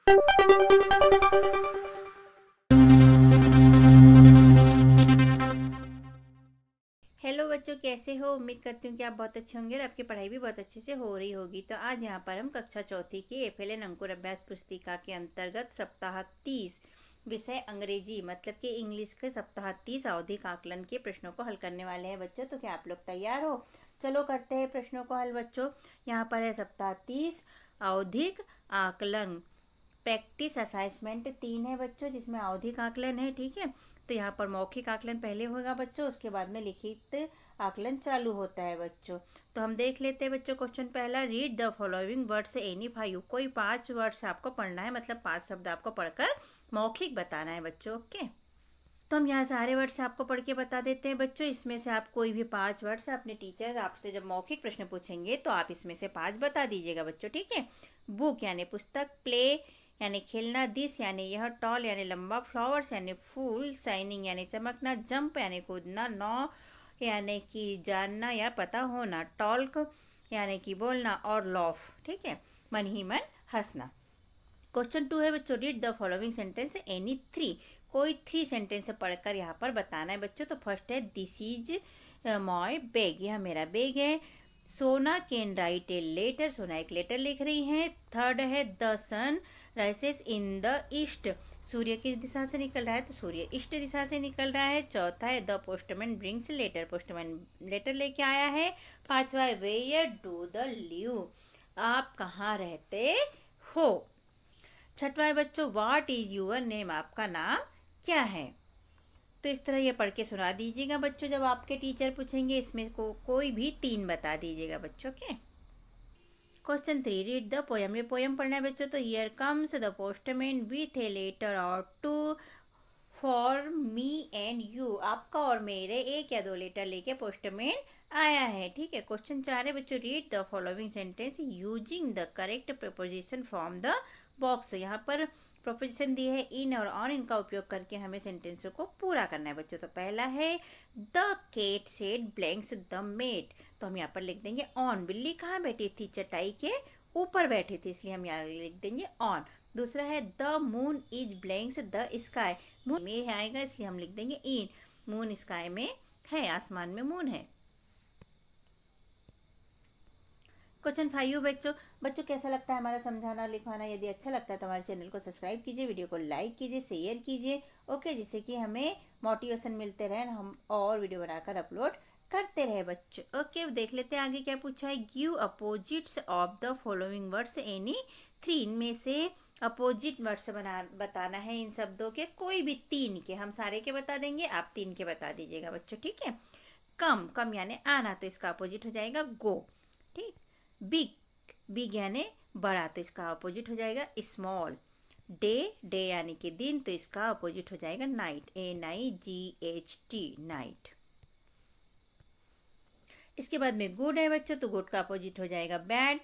Hello बच्चों, कैसे हो? उम्मीद करती हूँ कि आप बहुत अच्छे होंगे और आपकी पढ़ाई भी बहुत अच्छे से हो रही होगी। तो आज यहाँ पर हम कक्षा चौथी की एफएलएन अंकुर अभ्यास पुस्तिका के अंतर्गत सप्ताह 30 विषय अंग्रेजी मतलब कि इंग्लिश के सप्ताह 30 आवधिक आकलन के प्रश्नों को हल करने वाले हैं बच्चों। तो क्या आप लोग तैयार हो? चलो करते हैं प्रश्नों को हल बच्चों। यहाँ पर है सप्ताह 30 आवधिक आकलन। प्रैक्टिस असाइनमेंट 3 है बच्चों, जिसमें आवधिक आकलन है। ठीक है, तो यहाँ पर मौखिक आकलन पहले होगा बच्चों, उसके बाद में लिखित आकलन चालू होता है बच्चों। तो हम देख लेते हैं बच्चों। क्वेश्चन पहला, read the following words any 5। कोई 5 वर्ड्स आपको पढ़ना है, मतलब 5 शब्द आपको पढ़कर मौखिक बताना है बच्चों। ओके, तो हम यहाँ सारे वर्ड्स आपको पढ़ के बता देते हैं बच्चों। इसमें से आप कोई भी 5 वर्ड्स अपने टीचर आपसे जब मौखिक प्रश्न पूछेंगे तो आप इसमें से 5 बता दीजिएगा बच्चों। ठीक है, बुक यानी पुस्तक, प्ले यानी खेलना, दिस यानी यह, टॉल यानी लंबा, फ्लावर्स यानी फूल, शाइनिंग यानी चमकना, जंप यानी कूदना, नो यानी कि जानना या पता होना, टॉल्क यानी कि बोलना, और लॉफ ठीक है मन ही मन हंसना। क्वेश्चन 2 है बच्चों, read the following sentence any 3। कोई 3 सेंटेंस पढ़कर यहाँ पर बताना है बच्चों। तो फर्स्ट है, दिस इज माय बैग, यह मेरा बैग है। सोना कैन राइट ए लेटर, सोना एक लेटर लिख रही है। थर्ड है, the sun rises in the east, सूर्य किस दिशा से निकल रहा है? तो सूर्य ईस्ट दिशा से निकल रहा है। चौथा है, the postman brings letter, postman letter लेके आया है। पांचवा है, वेयर डू द लिव, आप कहाँ रहते हो? छठवा है बच्चों, व्हाट इज यूर नेम, आपका नाम क्या है? तो इस तरह ये पढ़ के सुना दीजिएगा बच्चों। जब आपके टीचर पूछेंगे इसमें कोई भी 3 बता दीजिएगा बच्चों के। Question 3, read the poem. ये पोयम पढ़ना है बच्चों। तो here comes the postman with a letter और 2 फॉर मी एंड यू, आपका और मेरे 1 या 2 लेटर लेके पोस्टमैन आया है। ठीक है, क्वेश्चन 4 है बच्चों, read the following sentence using the correct preposition from the box. यहाँ पर प्रोपोजिशन दी है इन और ऑन, इनका उपयोग करके हमें सेंटेंसों को पूरा करना है बच्चों। तो पहला है, the cat said blanks the mat, तो हम यहाँ पर लिख देंगे ऑन। बिल्ली कहाँ बैठी थी? चटाई के ऊपर बैठी थी, इसलिए हम यहाँ लिख देंगे ऑन। दूसरा है, the moon is blanks the sky, moon में आएगा इसलिए हम लिख देंगे इन, मून स्काई में है, आसमान में मून है। क्वेश्चन 5 बच्चों कैसा लगता है हमारा समझाना लिखवाना? यदि अच्छा लगता है तो हमारे चैनल को सब्सक्राइब कीजिए, वीडियो को लाइक कीजिए, शेयर कीजिए। ओके, जिससे कि हमें मोटिवेशन मिलते रहे, हम और वीडियो बनाकर अपलोड करते रहे बच्चों। ओके, देख लेते हैं आगे क्या पूछा है। Give opposites of the following words any 3, इनमें से अपोजिट वर्ड्स बताना है इन शब्दों के, कोई भी 3 के। हम सारे के बता देंगे, आप 3 के बता दीजिएगा बच्चों। ठीक है, कम, कम यानी आना, तो इसका अपोजिट हो जाएगा गो। ठीक, बिग, बिग यानी बड़ा, तो इसका अपोजिट हो जाएगा स्मॉल। डे, डे यानी कि दिन, तो इसका अपोजिट हो जाएगा नाइट, NIGHT नाइट। इसके बाद में गुड है बच्चों, तो गुड का अपोजिट हो जाएगा बैड।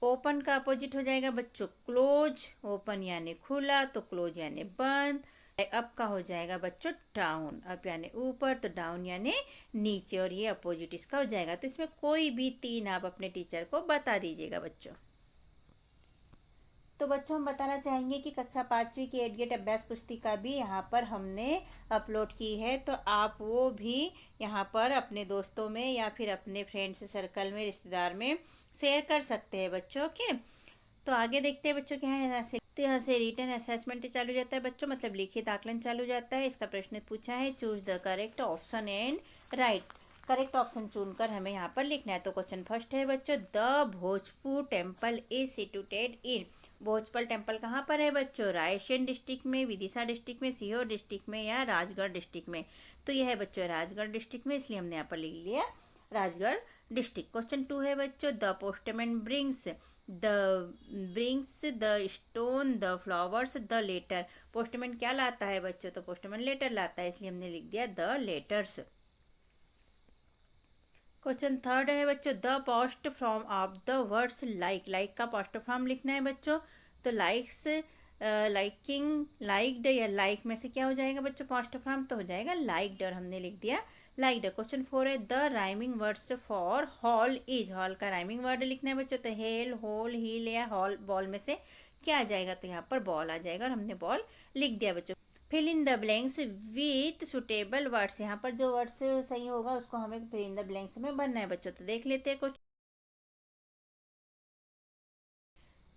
ओपन का अपोजिट हो जाएगा बच्चों क्लोज, ओपन यानी खुला, तो क्लोज यानी बंद। अप का हो जाएगा बच्चों डाउन, अप यानी ऊपर, तो डाउन यानी नीचे, और ये अपोजिट इसका हो जाएगा। तो इसमें कोई भी 3 आप अपने टीचर को बता दीजिएगा बच्चों। तो बच्चों हम बताना चाहेंगे कि कक्षा 5वीं की एडगेट अभ्यास पुस्तिका भी यहाँ पर हमने अपलोड की है, तो आप वो भी यहाँ पर अपने दोस्तों में या फिर अपने फ्रेंड्स सर्कल में, रिश्तेदार में शेयर कर सकते हैं बच्चों के। तो आगे देखते हैं बच्चों क्या है यहाँ से। तो यहाँ से रिटन असेसमेंट चालू हो जाता है बच्चों, मतलब लिखित आकलन चालू हो जाता है। इसका प्रश्न पूछा है, choose the correct option and right, correct option चुनकर हमें यहाँ पर लिखना है। तो क्वेश्चन फर्स्ट है बच्चों, the Bhojpur temple is situated in, भोजपल टेम्पल कहाँ पर है बच्चों? रायसेन डिस्ट्रिक्ट में, विदिशा डिस्ट्रिक्ट में, सीहोर डिस्ट्रिक्ट में, या राजगढ़ डिस्ट्रिक्ट में? तो यह है बच्चों राजगढ़ डिस्ट्रिक्ट में, इसलिए हमने यहाँ पर लिख लिया राजगढ़ डिस्ट्रिक्ट। क्वेश्चन 2 है बच्चों, the postman brings the stone the flowers the letter, postman क्या लाता है बच्चों? तो पोस्टमैन लेटर लाता है, इसलिए हमने लिख दिया द लेटर्स। क्वेश्चन 3 है बच्चों, the past form of the words like, like का पास्ट फॉर्म लिखना है बच्चों। तो लाइक्स, लाइकिंग, लाइक्ड, या लाइक में से क्या हो जाएगा बच्चों पास्ट फॉर्म? तो हो जाएगा लाइक्ड, और हमने लिख दिया लाइक्ड। क्वेश्चन 4 है, the rhyming words for hall is, hall का राइमिंग वर्ड लिखना है बच्चों। तो हेल, होल, हील या हॉल, बॉल में से क्या आ जाएगा, तो यहाँ पर बॉल आ जाएगा और हमने बॉल लिख दिया बच्चों। Fill in the blanks with suitable words, यहाँ पर जो वर्ड्स सही होगा उसको हमें फिल इन द ब्लैंक्स में भरना है बच्चों। तो देख लेते हैं कुछ।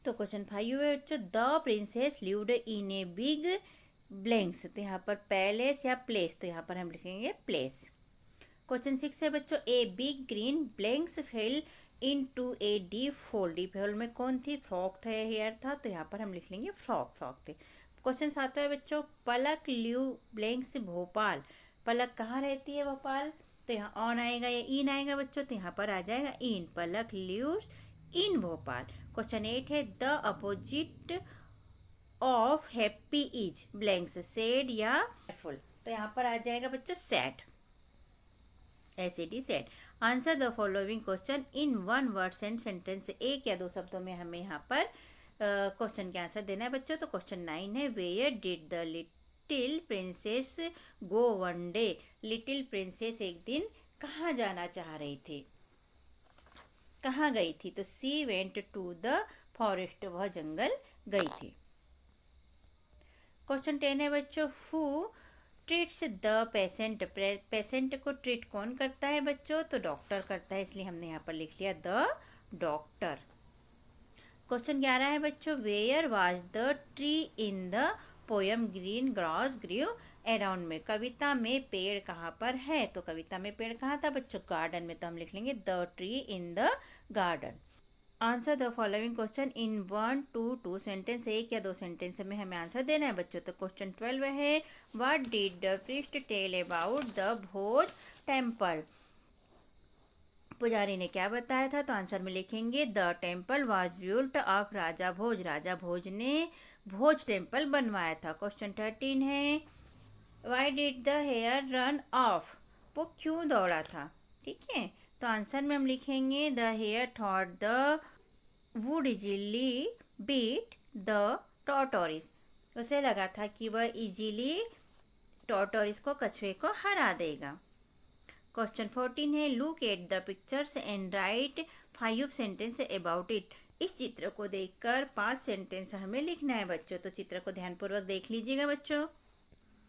तो क्वेश्चन 5 है बच्चों, the princess lived in a big blanks, तो यहाँ पर पैलेस या प्लेस, तो यहाँ पर हम लिखेंगे प्लेस। क्वेश्चन 6 है बच्चों, a big green blanks fell into a deep hole, deep hole में कौन थी, फ्रॉक था, हेयर था, तो यहाँ पर हम लिख लेंगे फ्रॉक, फ्रॉक थे। क्वेश्चन 7 है बच्चों, पलक लिव ब्लैंक्स भोपाल, पलक कहाँ रहती है, भोपाल, तो यहाँ ऑन आएगा या इन आएगा बच्चों, तो यहाँ पर आ जाएगा इन, पलक लिव इन भोपाल। क्वेश्चन 8 है, the opposite of happy is blanks sad या फुल, तो यहाँ पर आ जाएगा बच्चों sad, ACD said. Answer the following question in one word and sentence, एक या दो शब्दों में हमें यहाँ पर क्वेश्चन के आंसर देना है बच्चों। तो क्वेश्चन 9 है, where did the little princess go one day, little princess एक दिन कहाँ जाना चाह रही थी, कहाँ गई थी, तो she went to the forest, वह जंगल गई थी। क्वेश्चन 10 है बच्चों, who treats the patient, patient को ट्रीट कौन करता है बच्चों, तो डॉक्टर करता है, इसलिए हमने यहाँ पर लिख लिया द डॉक्टर। क्वेश्चन 11 है बच्चों, where was the tree in the poem green grass grew around में, कविता में पेड़ कहाँ पर है, तो कविता में पेड़ कहाँ था बच्चों, गार्डन में, तो हम लिख लेंगे the tree in the garden. Answer the following question in 1 to 2 sentence, एक या दो सेंटेंस में हमें आंसर देना है बच्चों। तो क्वेश्चन 12 है, what did the priest tell about the Bhoj temple, पुजारी ने क्या बताया था, तो आंसर में लिखेंगे the temple was built of Raja Bhoj, Raja Bhoj ने भोज टेम्पल बनवाया था। क्वेश्चन 13 है, why did the hare run off, वो क्यों दौड़ा था, ठीक है, तो आंसर में हम लिखेंगे the hare thought the would easily beat the tortoise, उसे लगा था कि वह इजीली टॉर्टोरिस को, कछुए को हरा देगा। क्वेश्चन 14 है, look at the pictures and right 5 sentence about it, इस चित्र को देखकर 5 सेंटेंस हमें लिखना है बच्चों। तो चित्र को ध्यानपूर्वक देख लीजिएगा बच्चों।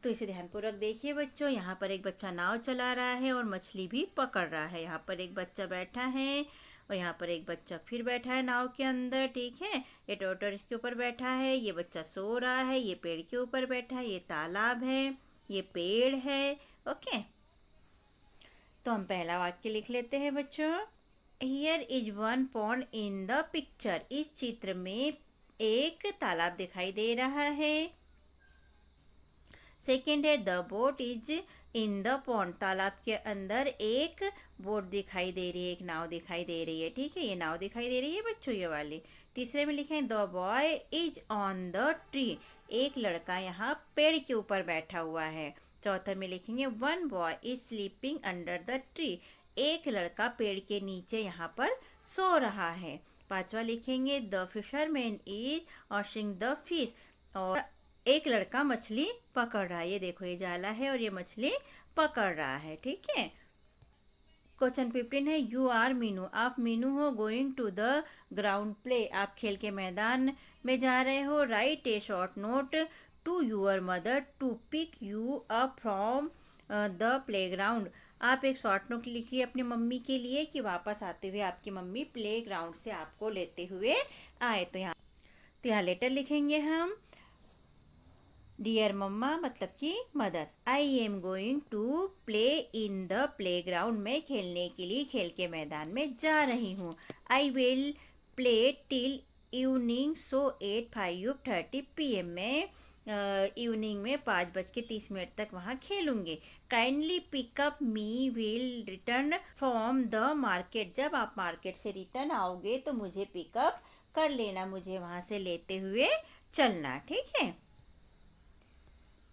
तो इसे ध्यानपूर्वक देखिए बच्चों, यहाँ पर एक बच्चा नाव चला रहा है और मछली भी पकड़ रहा है, यहाँ पर एक बच्चा बैठा है और यहाँ पर एक बच्चा फिर बैठा है नाव के अंदर, ठीक है, ये टोटर इसके ऊपर बैठा है, ये बच्चा सो रहा है, ये पेड़ के ऊपर बैठा है, ये तालाब है, ये पेड़ है, ओके। तो हम पहला वाक्य लिख लेते हैं बच्चों, here is one pond in the picture, इस चित्र में एक तालाब दिखाई दे रहा है। सेकेंड है, the boat is in the pond, तालाब के अंदर एक बोट दिखाई दे रही है, एक नाव दिखाई दे रही है, ठीक है, ये नाव दिखाई दे रही है बच्चों, ये वाली। तीसरे में लिखे the boy is on the tree, एक लड़का यहाँ पेड़ के ऊपर बैठा हुआ है। चौथे में लिखेंगे one boy is sleeping under the tree, एक लड़का पेड़ के नीचे यहाँ पर सो रहा है। पांचवा लिखेंगे the fisherman is washing the fish, और एक लड़का मछली पकड़ रहा है, ये देखो ये जाला है और ये मछली पकड़ रहा है, ठीक है। क्वेश्चन 15 है, यू आर मीनू, आप मीनू हो, going to the ground play, आप खेल के मैदान में जा रहे हो। Write a short note to your mother to pick you up from the playground, आप एक शॉर्ट नोट लिखिए अपनी मम्मी के लिए कि वापस आते हुए आपकी मम्मी प्ले ग्राउंड से आपको लेते हुए आए। तो यहाँ लेटर लिखेंगे हम, डियर मम्मा मतलब कि mother, I am going to play in the playground, मैं खेलने के लिए खेल के मैदान में जा रही हूँ। I will play till evening so 5:30 PM, मैं इवनिंग में 5:30 तक वहाँ खेलूंगी। Kindly pick up me will return from the market, जब आप मार्केट से रिटर्न आओगे तो मुझे पिकअप कर लेना, मुझे वहाँ से लेते हुए चलना, ठीक है।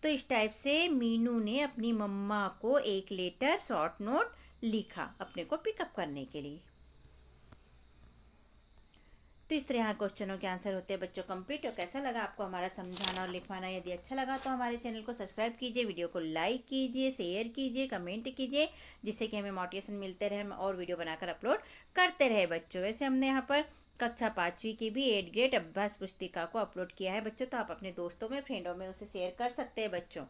तो इस टाइप से मीनू ने अपनी मम्मा को एक लेटर शॉर्ट नोट लिखा अपने को पिकअप करने के लिए। तो इस तरह यहाँ क्वेश्चनों के आंसर होते हैं बच्चों कंप्लीट। और कैसा लगा आपको हमारा समझाना और लिखवाना, यदि अच्छा लगा तो हमारे चैनल को सब्सक्राइब कीजिए, वीडियो को लाइक कीजिए, शेयर कीजिए, कमेंट कीजिए, जिससे कि हमें मोटिवेशन मिलते रहे, हम और वीडियो बनाकर अपलोड करते रहे बच्चों। वैसे हमने यहाँ पर कक्षा 5वीं की भी 8th ग्रेड अभ्यास पुस्तिका को अपलोड किया है बच्चों, तो आप अपने दोस्तों में, फ्रेंडों में उसे शेयर कर सकते हैं बच्चों।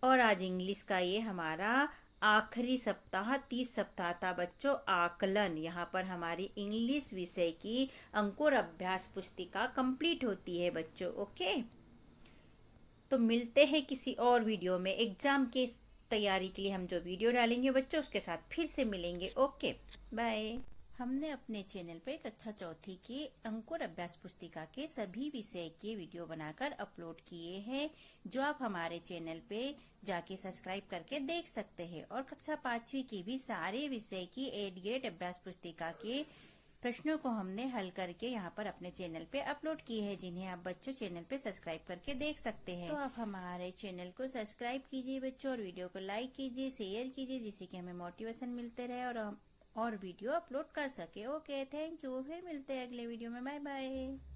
और आज इंग्लिश का ये हमारा आखिरी सप्ताह 30 सप्ताह था बच्चों। आकलन, यहाँ पर हमारी इंग्लिश विषय की अंकुर अभ्यास पुस्तिका कंप्लीट होती है बच्चों। ओके, तो मिलते हैं किसी और वीडियो में। एग्जाम के तैयारी के लिए हम जो वीडियो डालेंगे बच्चों, उसके साथ फिर से मिलेंगे। Okay, bye. हमने अपने चैनल पर कक्षा 4th की अंकुर अभ्यास पुस्तिका के सभी विषय के वीडियो बनाकर अपलोड किए हैं, जो आप हमारे चैनल पे जाके सब्सक्राइब करके देख सकते हैं। और कक्षा 5वीं की भी सारे विषय की 8th ग्रेड अभ्यास पुस्तिका के प्रश्नों को हमने हल करके यहाँ पर अपने चैनल पे अपलोड किए हैं, जिन्हें आप बच्चों चैनल पे सब्सक्राइब करके देख सकते हैं। तो आप हमारे चैनल को सब्सक्राइब कीजिए बच्चों, और वीडियो को लाइक कीजिए, शेयर कीजिए, जिससे कि हमें मोटिवेशन मिलते रहे और हम और वीडियो अपलोड कर सके। Okay, thank you. फिर मिलते हैं अगले वीडियो में। Bye bye.